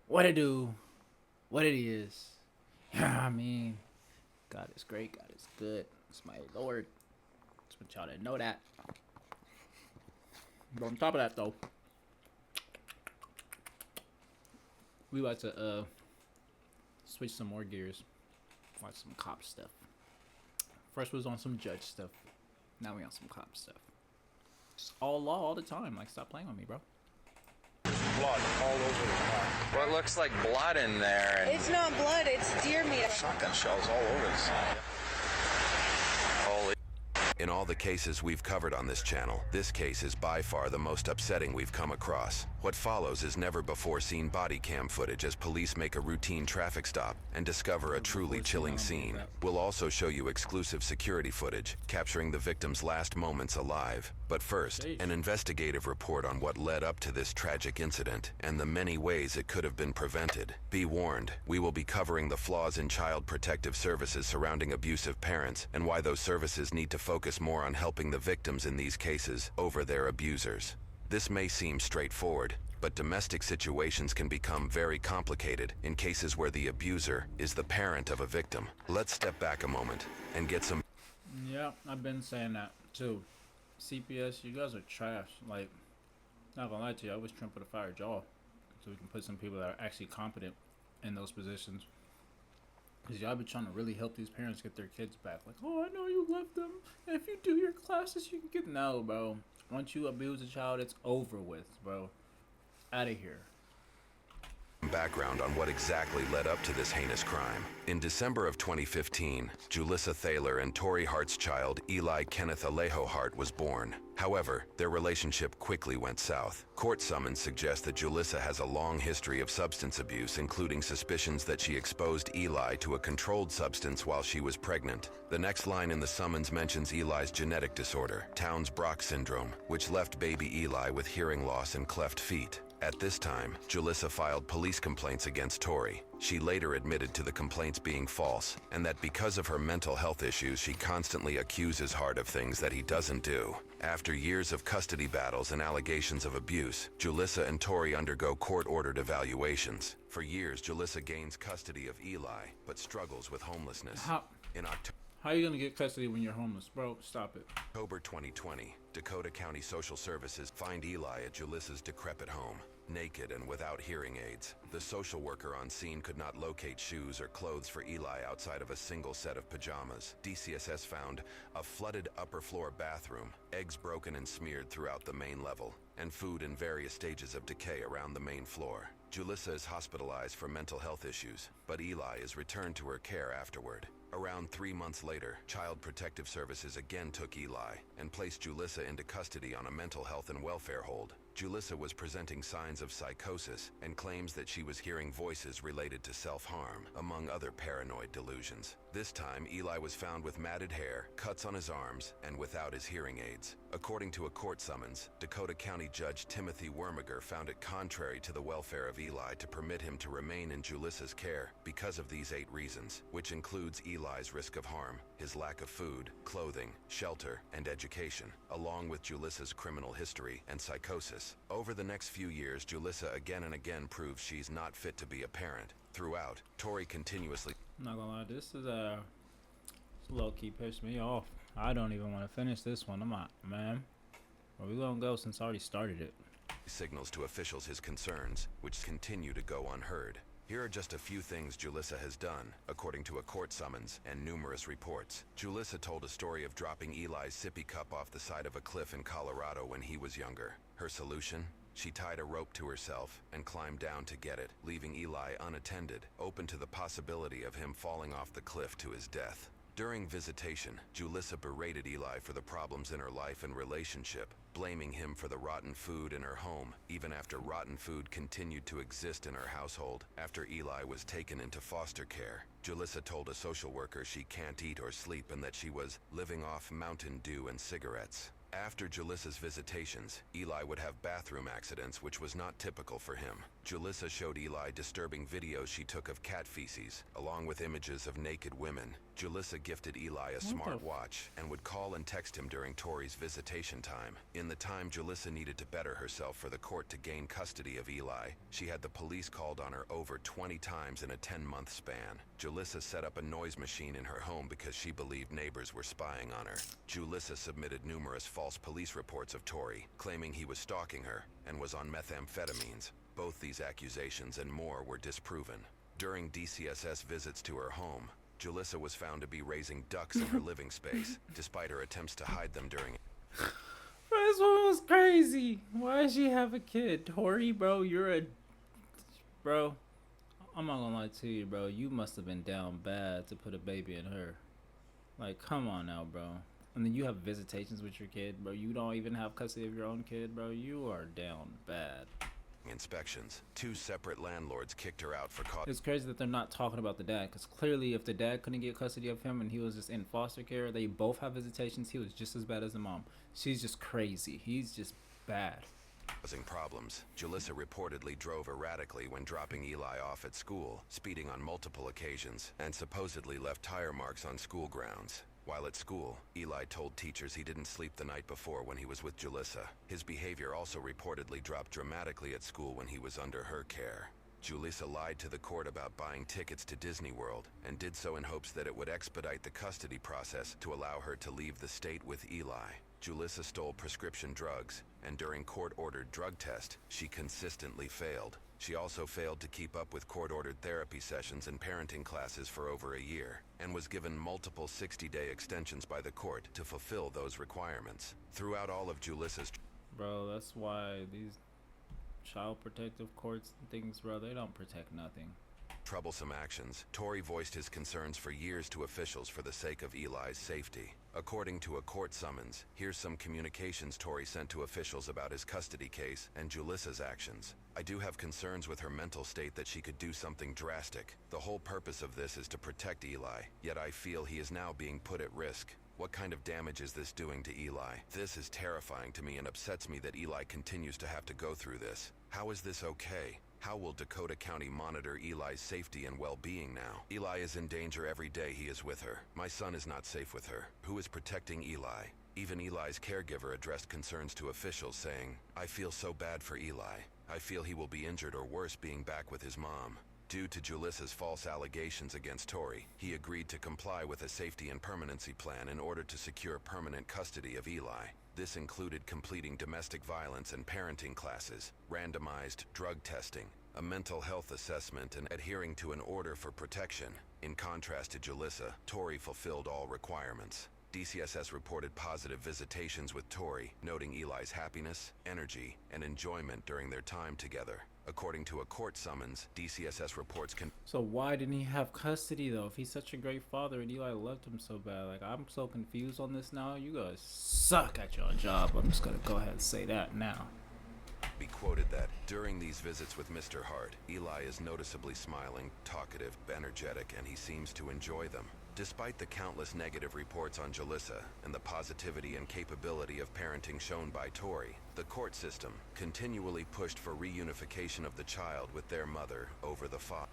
What it do, what it is. I mean, God is great, God is good. It's my Lord. Just want y'all to know that. But on top of that, though, we about to switch some more gears. Watch some cop stuff. First was on some judge stuff. Now we on some cop stuff. It's all law all the time. Like, stop playing with me, bro. Blood all over the car. What looks like blood in there? It's not blood, it's deer meat. Shotgun shells all over this. Holy. In all the cases we've covered on this channel, this case is by far the most upsetting we've come across. What follows is never before seen body cam footage as police make a routine traffic stop and discover a truly chilling scene. We'll also show you exclusive security footage capturing the victim's last moments alive. But first, an investigative report on what led up to this tragic incident and the many ways it could have been prevented. Be warned, we will be covering the flaws in child protective services surrounding abusive parents and why those services need to focus more on helping the victims in these cases over their abusers. This may seem straightforward, but domestic situations can become very complicated in cases where the abuser is the parent of a victim. Let's step back a moment and get some... Yeah, I've been saying that too. CPS, you guys are trash. Like, not gonna lie to you, I wish Trump would have fired y'all so we can put some people that are actually competent in those positions. Because y'all be trying to really help these parents get their kids back. Like, oh, I know you love them. If you do your classes, you can get... No, bro. Once you abuse a child, it's over with, bro. Out of here. Background on what exactly led up to this heinous crime. In December of 2015, Julissa Thaler and Tori Hart's child, Eli Kenneth Alejo Hart, was born. However, their relationship quickly went south. Court summons suggest that Julissa has a long history of substance abuse, including suspicions that she exposed Eli to a controlled substance while she was pregnant. The next line in the summons mentions Eli's genetic disorder, Townes-Brock syndrome, which left baby Eli with hearing loss and cleft feet. At this time, Julissa filed police complaints against Tori. She later admitted to the complaints being false, and that because of her mental health issues, she constantly accuses Hart of things that he doesn't do. After years of custody battles and allegations of abuse, Julissa and Tori undergo court-ordered evaluations. For years, Julissa gains custody of Eli, but struggles with homelessness. In How you gonna get custody when you're homeless, bro? Stop it. October 2020, Dakota County Social Services find Eli at Julissa's decrepit home, naked and without hearing aids. The social worker on scene could not locate shoes or clothes for Eli outside of a single set of pajamas. DCSS found a flooded upper floor bathroom, eggs broken and smeared throughout the main level, and food in various stages of decay around the main floor. Julissa is hospitalized for mental health issues, but Eli is returned to her care afterward. Around 3 months later, Child Protective Services again took Eli and placed Julissa into custody on a mental health and welfare hold. Julissa was presenting signs of psychosis and claims that she was hearing voices related to self-harm, among other paranoid delusions. This time, Eli was found with matted hair, cuts on his arms, and without his hearing aids. According to a court summons, Dakota County Judge Timothy Wormiger found it contrary to the welfare of Eli to permit him to remain in Julissa's care because of these 8 reasons, which includes Eli's risk of harm, his lack of food, clothing, shelter, and education, along with Julissa's criminal history and psychosis. Over the next few years, Julissa again and again proves she's not fit to be a parent. Throughout, Tori continuously... I'm not gonna lie, this is low-key pissed me off. I don't even want to finish this one. I'm not, man. Where we gonna go since I already started it? Signals to officials his concerns, which continue to go unheard. Here are just a few things Julissa has done, according to a court summons and numerous reports. Julissa told a story of dropping Eli's sippy cup off the side of a cliff in Colorado when he was younger. Her solution? She tied a rope to herself and climbed down to get it, leaving Eli unattended, open to the possibility of him falling off the cliff to his death. During visitation, Julissa berated Eli for the problems in her life and relationship, blaming him for the rotten food in her home, even after rotten food continued to exist in her household. After Eli was taken into foster care, Julissa told a social worker she can't eat or sleep and that she was living off Mountain Dew and cigarettes. After Julissa's visitations, Eli would have bathroom accidents, which was not typical for him. Julissa showed Eli disturbing videos she took of cat feces, along with images of naked women. Julissa gifted Eli a smartwatch and would call and text him during Tori's visitation time. In the time Julissa needed to better herself for the court to gain custody of Eli, she had the police called on her over 20 times in a 10-month span. Julissa set up a noise machine in her home because she believed neighbors were spying on her. Julissa submitted numerous false police reports of Tori, claiming he was stalking her and was on methamphetamines. Both these accusations and more were disproven. During DCSS visits to her home, Julissa was found to be raising ducks in her living space, despite her attempts to hide them during. Bro, this one was crazy. Why does she have a kid? Tori, bro, Bro, I'm not gonna lie to you, bro. You must have been down bad to put a baby in her. Like, come on now, bro. And then you have visitations with your kid, bro. You don't even have custody of your own kid, bro. You are down bad. Inspections. 2 separate landlords kicked her out for It's crazy that they're not talking about the dad, because clearly if the dad couldn't get custody of him and he was just in foster care, they both have visitations. He was just as bad as the mom. She's just crazy. He's just bad. causing problems. Julissa reportedly drove erratically when dropping Eli off at school, speeding on multiple occasions, and supposedly left tire marks on school grounds. While at school, Eli told teachers he didn't sleep the night before when he was with Julissa. His behavior also reportedly dropped dramatically at school when he was under her care. Julissa lied to the court about buying tickets to Disney World and did so in hopes that it would expedite the custody process to allow her to leave the state with Eli. Julissa stole prescription drugs, and during court-ordered drug tests, she consistently failed. She also failed to keep up with court-ordered therapy sessions and parenting classes for over a year, and was given multiple 60-day extensions by the court to fulfill those requirements. Throughout all of Julissa's... Bro, that's why these child protective courts and things, bro, they don't protect nothing. troublesome actions, Tory voiced his concerns for years to officials for the sake of Eli's safety. According to a court summons, here's some communications Tory sent to officials about his custody case and Julissa's actions. I do have concerns with her mental state that she could do something drastic. The whole purpose of this is to protect Eli, yet I feel he is now being put at risk. What kind of damage is this doing to Eli? This is terrifying to me and upsets me that Eli continues to have to go through this. How is this okay? How will Dakota County monitor Eli's safety and well-being now? Eli is in danger every day he is with her. My son is not safe with her. Who is protecting Eli? Even Eli's caregiver addressed concerns to officials, saying, I feel so bad for Eli. I feel he will be injured or worse being back with his mom. Due to Julissa's false allegations against Tory, he agreed to comply with a safety and permanency plan in order to secure permanent custody of Eli. This included completing domestic violence and parenting classes, randomized drug testing, a mental health assessment, and adhering to an order for protection. In contrast to Julissa, Tory fulfilled all requirements. DCSS reported positive visitations with Tory, noting Eli's happiness, energy, and enjoyment during their time together. According to a court summons, DCSS reports So why didn't he have custody though? If he's such a great father and Eli loved him so bad, like I'm so confused on this now. You guys suck at your job. I'm just gonna go ahead and say that now. be quoted that, during these visits with Mr. Hart, Eli is noticeably smiling, talkative, energetic, and he seems to enjoy them. Despite the countless negative reports on Julissa and the positivity and capability of parenting shown by Tory, the court system continually pushed for reunification of the child with their mother over the father.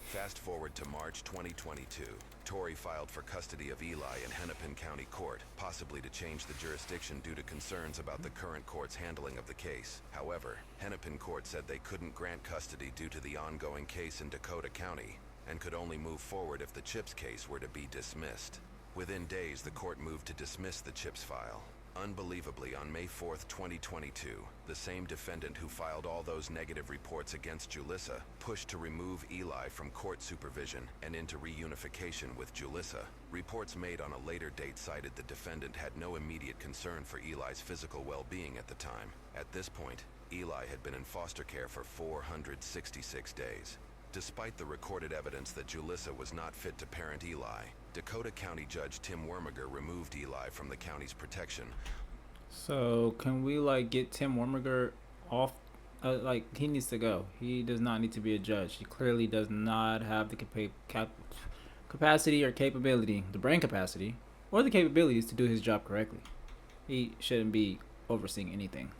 Fast forward to March 2022. Tory filed for custody of Eli in Hennepin County Court, possibly to change the jurisdiction due to concerns about the current court's handling of the case. However, Hennepin Court said they couldn't grant custody due to the ongoing case in Dakota County, and could only move forward if the Chips case were to be dismissed. Within days, the court moved to dismiss the Chips file. Unbelievably, on May 4th, 2022, the same defendant who filed all those negative reports against Julissa pushed to remove Eli from court supervision and into reunification with Julissa. Reports made on a later date cited the defendant had no immediate concern for Eli's physical well-being at the time. At this point, Eli had been in foster care for 466 days. Despite the recorded evidence that Julissa was not fit to parent Eli, Dakota County Judge Tim Wormiger removed Eli from the county's protection. So can we get Tim Wormiger off? He needs to go. He does not need to be a judge. He clearly does not have the capacity or capability, the brain capacity, or the capabilities to do his job correctly. He shouldn't be overseeing anything.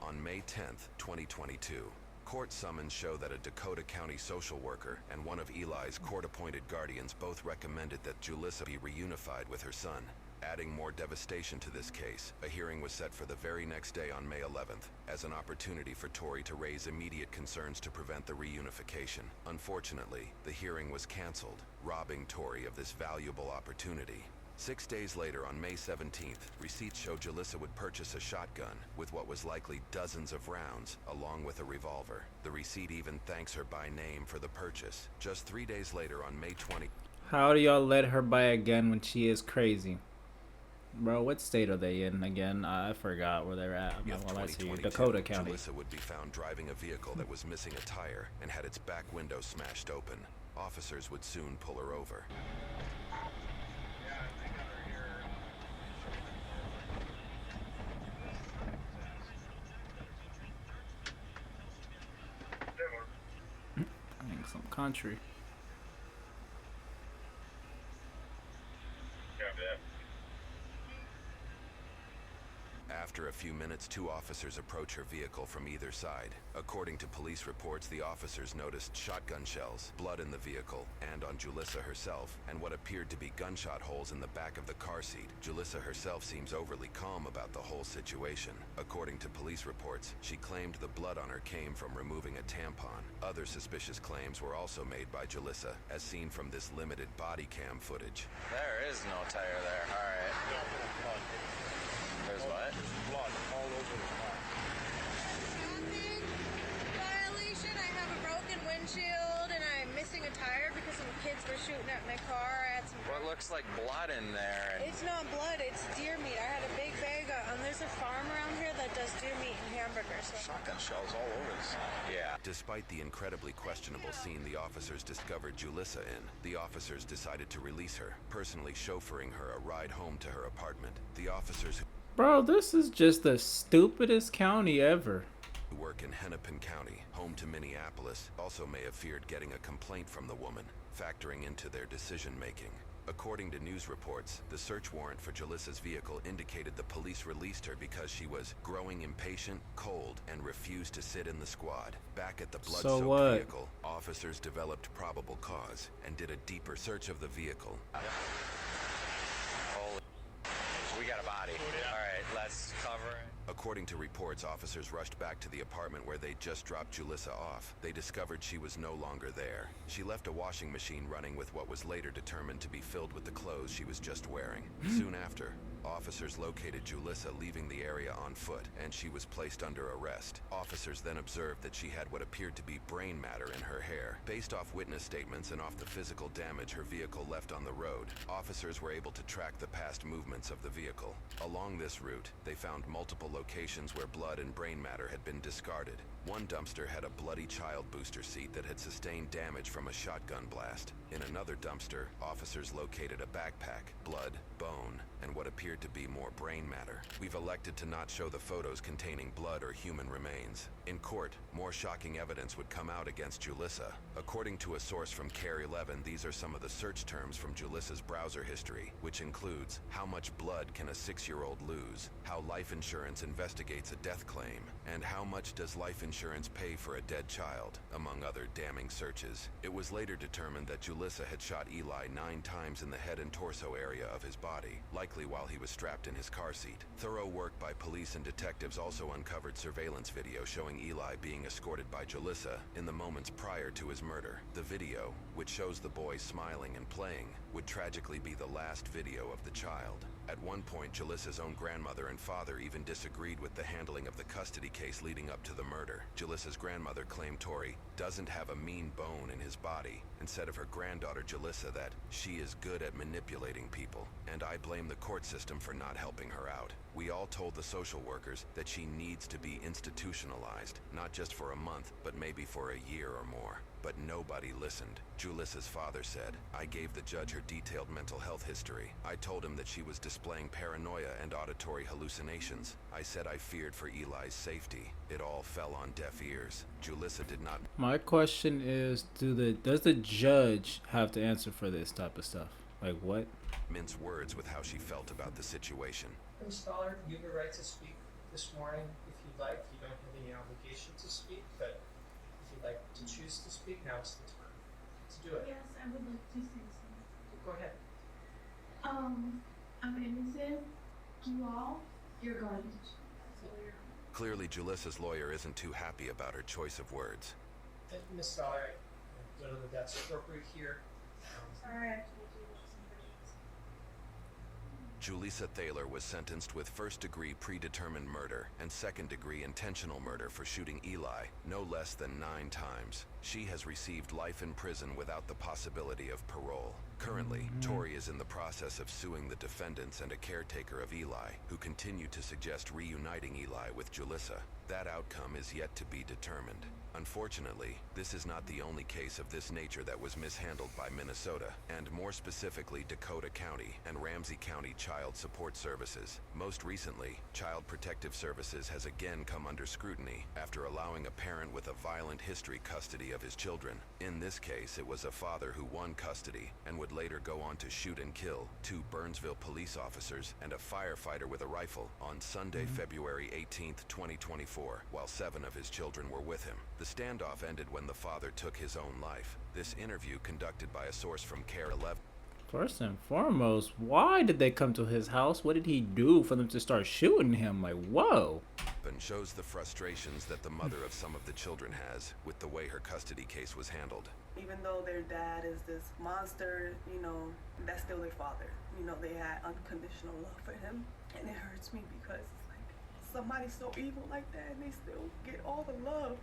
On May 10th, 2022, court summons show that a Dakota County social worker and one of Eli's court-appointed guardians both recommended that Julissa be reunified with her son. Adding more devastation to this case, a hearing was set for the very next day on May 11th, as an opportunity for Tori to raise immediate concerns to prevent the reunification. Unfortunately, the hearing was canceled, robbing Tori of this valuable opportunity. 6 days later, on May 17th, receipts show Julissa would purchase a shotgun with what was likely dozens of rounds, along with a revolver. The receipt even thanks her by name for the purchase. Just 3 days later, on May 20th... How do y'all let her buy a gun when she is crazy? Bro, what state are they in again? I forgot where they're at. I'm not gonna lie to you. Dakota County. Julissa would be found driving a vehicle that was missing a tire and had its back window smashed open. Officers would soon pull her over. I think some country. After a few minutes, two officers approach her vehicle from either side. According to police reports, the officers noticed shotgun shells, blood in the vehicle, and on Julissa herself, and what appeared to be gunshot holes in the back of the car seat. Julissa herself seems overly calm about the whole situation. According to police reports, she claimed the blood on her came from removing a tampon. Other suspicious claims were also made by Julissa, as seen from this limited body cam footage. There is no tire there. All right. There's what? Blood all over the car. Traffic violation. I have a broken windshield and I'm missing a tire because some kids were shooting at my car. I had some. What looks like blood in there? And It's not blood. It's deer meat. I had a big bag. There's a farm around here that does deer meat and hamburgers. So. Shotgun shells all over this. yeah. Despite the incredibly questionable scene the officers discovered Julissa in, the officers decided to release her, personally chauffeuring her a ride home to her apartment. The officers Bro, this is just the stupidest county ever. who work in Hennepin County, home to Minneapolis, also may have feared getting a complaint from the woman, factoring into their decision-making. According to news reports, the search warrant for Julissa's vehicle indicated the police released her because she was growing impatient, cold, and refused to sit in the squad. Back at the blood-soaked vehicle, officers developed probable cause and did a deeper search of the vehicle. We got a body. All right, let's cover it. According to reports, officers rushed back to the apartment where they'd just dropped Julissa off. They discovered she was no longer there. She left a washing machine running with what was later determined to be filled with the clothes she was just wearing. Soon after, officers located Julissa leaving the area on foot, and she was placed under arrest. Officers then observed that she had what appeared to be brain matter in her hair. Based off witness statements and off the physical damage her vehicle left on the road, officers were able to track the past movements of the vehicle. Along this route, they found multiple locations where blood and brain matter had been discarded. One dumpster had a bloody child booster seat that had sustained damage from a shotgun blast. In another dumpster, officers located a backpack, blood, bone, and what appeared to be more brain matter. We've elected to not show the photos containing blood or human remains. In court, more shocking evidence would come out against Julissa. According to a source from CARE 11, these are some of the search terms from Julissa's browser history, which includes how much blood can a 6-year-old lose, how life insurance investigates a death claim, and how much does life insurance pay for a dead child, among other damning searches. It was later determined that Julissa had shot Eli 9 times in the head and torso area of his body, likely while he was strapped in his car seat. Thorough work by police and detectives also uncovered surveillance video showing Eli being escorted by Julissa in the moments prior to his murder. The video, which shows the boy smiling and playing, would tragically be the last video of the child. At one point, Julissa's own grandmother and father even disagreed with the handling of the custody case leading up to the murder. Julissa's grandmother claimed Tori doesn't have a mean bone in his body, and said of her granddaughter Julissa that she is good at manipulating people, and I blame the court system for not helping her out. We all told the social workers that she needs to be institutionalized, not just for a month, but maybe for a year or more. But nobody listened. Julissa's father said, I gave the judge her detailed mental health history. I told him that she was displaying paranoia and auditory hallucinations. I said I feared for Eli's safety. It all fell on deaf ears. Julissa did not... My question is, does the judge have to answer for this type of stuff? Like what? mince words with how she felt about the situation. Scholar, you have the right to speak. this morning if you'd like. You don't have any obligation to speak, but if you'd like to choose to speak, now is the time to do it. Yes, I would like to say something. Go ahead. I'm innocent. You all, you're garbage. That's all you're. Clearly, Julissa's lawyer isn't too happy about her choice of words. Miss Dollar, I don't know if that's appropriate here. Sorry, I told you what somebody else. Julissa Thaler was sentenced with first-degree predetermined murder and second-degree intentional murder for shooting Eli no less than 9 times. She has received life in prison without the possibility of parole. Currently, Tori is in the process of suing the defendants and a caretaker of Eli, who continue to suggest reuniting Eli with Julissa. That outcome is yet to be determined. Unfortunately, this is not the only case of this nature that was mishandled by Minnesota, and more specifically Dakota County and Ramsey County Child Support Services. Most recently, Child Protective Services has again come under scrutiny after allowing a parent with a violent history custody of his children. In this case, it was a father who won custody and would later go on to shoot and kill 2 Burnsville police officers and a firefighter with a rifle on Sunday, February 18, 2024, while 7 of his children were with him. The standoff ended when the father took his own life. This interview, conducted by a source from CARE 11. First and foremost, why did they come to his house? What did he do for them to start shooting him? Like, whoa. And shows the frustrations that the mother of some of the children has with the way her custody case was handled. Even though their dad is this monster, you know, that's still their father. You know, they had unconditional love for him. And it hurts me because it's like somebody so evil like that and they still get all the love.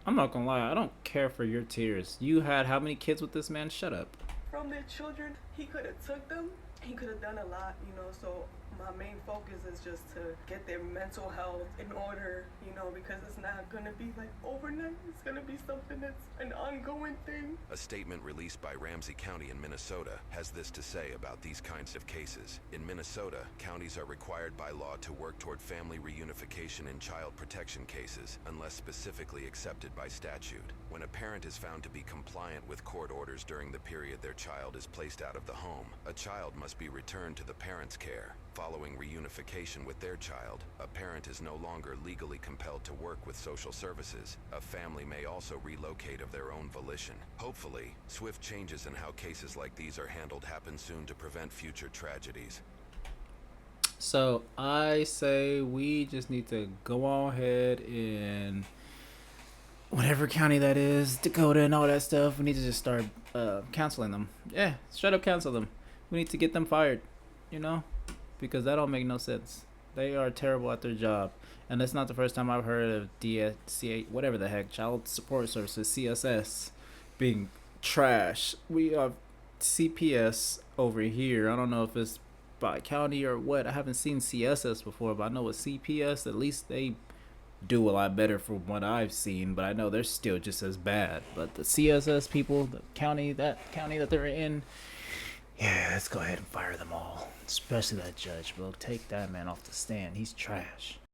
I'm not gonna lie, I don't care for your tears. You had how many kids with this man? Shut up. From their children, he could have took them. He could have done a lot, you know, so my main focus is just to get their mental health in order, you know, because it's not gonna be like overnight. It's gonna be something that's an ongoing thing. A statement released by Ramsey County in Minnesota has this to say about these kinds of cases. In Minnesota, counties are required by law to work toward family reunification in child protection cases unless specifically accepted by statute. When a parent is found to be compliant with court orders during the period their child is placed out of the home, a child must be returned to the parent's care. Following reunification with their child, a parent is no longer legally compelled to work with social services. A family may also relocate of their own volition. Hopefully, swift changes in how cases like these are handled happen soon to prevent future tragedies. So I say we just need to go on ahead in whatever county that is, Dakota and all that stuff. We need to just start canceling them. Yeah, straight up cancel them. We need to get them fired, you know? Because that don't make no sense. They are terrible at their job. And it's not the first time I've heard of DSCA, whatever the heck, Child Support Services, CSS, being trash. We have CPS over here. I don't know if it's by county or what. I haven't seen CSS before, but I know with CPS, at least they do a lot better from what I've seen. But I know they're still just as bad. But the CSS people, the county that they're in, yeah, let's go ahead and fire them all. Especially that judge, bro. Take that man off the stand. He's trash.